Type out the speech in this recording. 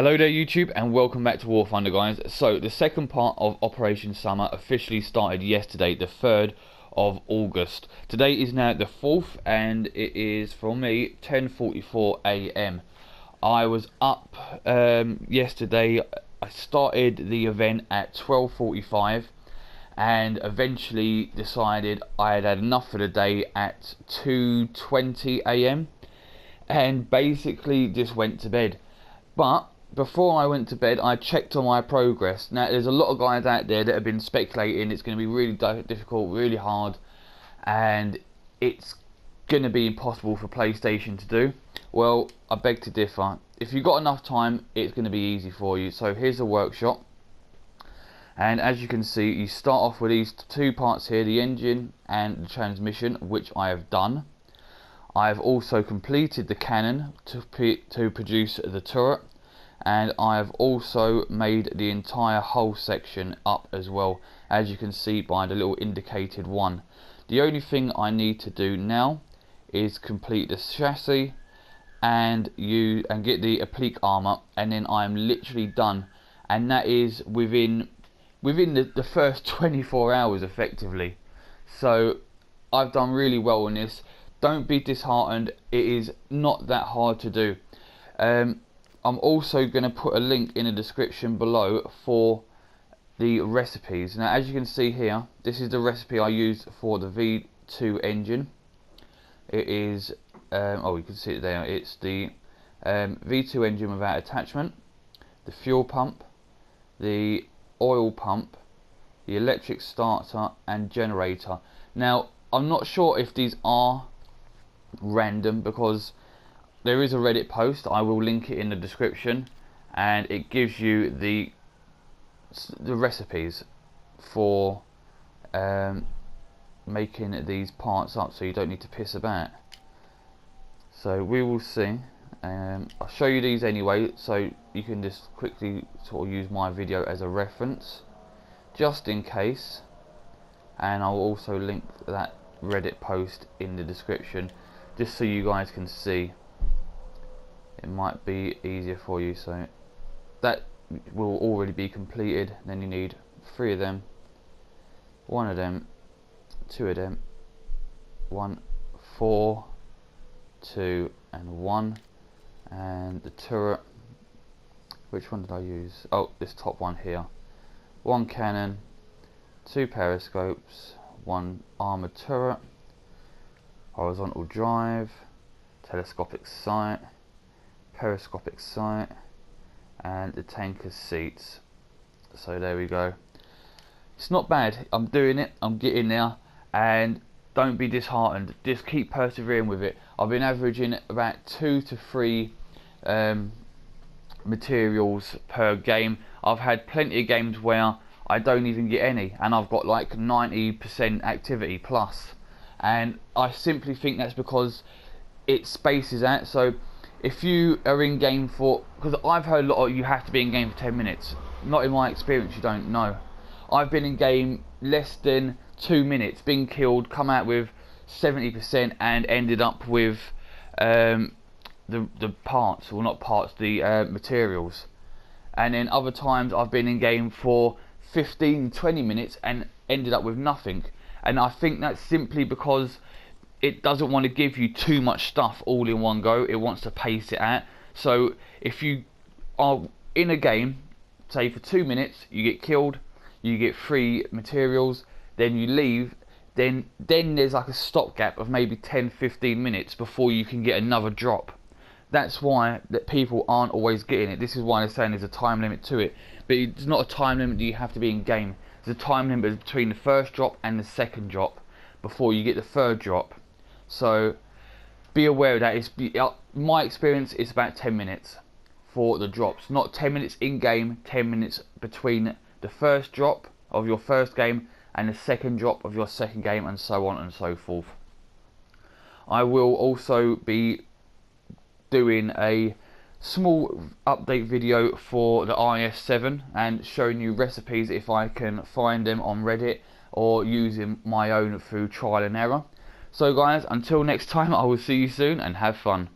Hello there YouTube, and welcome back to War Thunder, guys. So the second part of Operation Summer officially started yesterday, the 3rd of August. Today is now the 4th and it is, for me, 10:44 AM. I was up yesterday. I started the event at 12:45 and eventually decided I had enough for the day at 2:20 AM and basically just went to bed. But before I went to bed, I checked on my progress. Now, there's a lot of guys out there that have been speculating it's going to be really difficult, really hard, and it's going to be impossible for PlayStation to do. Well, I beg to differ. If you've got enough time, it's going to be easy for you. So here's a workshop, and as you can see, you start off with these two parts here, the engine and the transmission, which I have done. I have also completed the cannon to produce the turret, and I have also made the entire hull section up as well, as you can see by the little indicated one. The only thing I need to do now is complete the chassis and get the applique armor, and then I'm literally done, and that is within the first 24 hours effectively. So I've done really well on this. Don't be disheartened, it is not that hard to do. I'm also going to put a link in the description below for the recipes. Now, as you can see here, this is the recipe I used for the V2 engine. It is, oh, you can see it there, it's the V2 engine without attachment, the fuel pump, the oil pump, the electric starter and generator. Now, I'm not sure if these are random because there is a Reddit post, I will link it in the description, and it gives you the recipes for making these parts up, so you don't need to piss about. So we will see. I'll show you these anyway, so you can just quickly sort of use my video as a reference, just in case, and I'll also link that Reddit post in the description, just so you guys can see. It might be easier for you. So that will already be completed. Then you need 3 of them, 1 of them, 2 of them, 1, 4, 2 and 1, and the turret, which one did I use? Oh, this top one here. 1 cannon, 2 periscopes, 1 armored turret, horizontal drive, telescopic sight, periscopic sight, and the tanker's seats. So there we go. It's not bad. I'm doing it, I'm getting there, and don't be disheartened, just keep persevering with it. I've been averaging about 2 to 3 materials per game. I've had plenty of games where I don't even get any, and I've got like 90% activity plus, and I simply think that's because it spaces out. So if you are in game for, because I've heard a lot of you have to be in game for 10 minutes. Not in my experience, you don't know. I've been in game less than 2 minutes, been killed, come out with 70% and ended up with the parts, well not parts, the materials. And then other times I've been in game for 15-20 minutes and ended up with nothing. And I think that's simply because it doesn't want to give you too much stuff all in one go. It wants to pace it out. So if you are in a game, say for 2 minutes, you get killed, you get 3 materials, then you leave, then there's like a stopgap of maybe 10-15 minutes before you can get another drop. That's why that people aren't always getting it. This is why they're saying there's a time limit to it. But it's not a time limit that you have to be in game. There's a time limit between the first drop and the second drop before you get the 3rd drop. So be aware of that. It's my experience is about 10 minutes for the drops, not 10 minutes in game, 10 minutes between the first drop of your first game and the second drop of your second game, and so on and so forth. I will also be doing a small update video for the IS-7 and showing you recipes if I can find them on Reddit or using my own through trial and error. So guys, until next time, I will see you soon and have fun.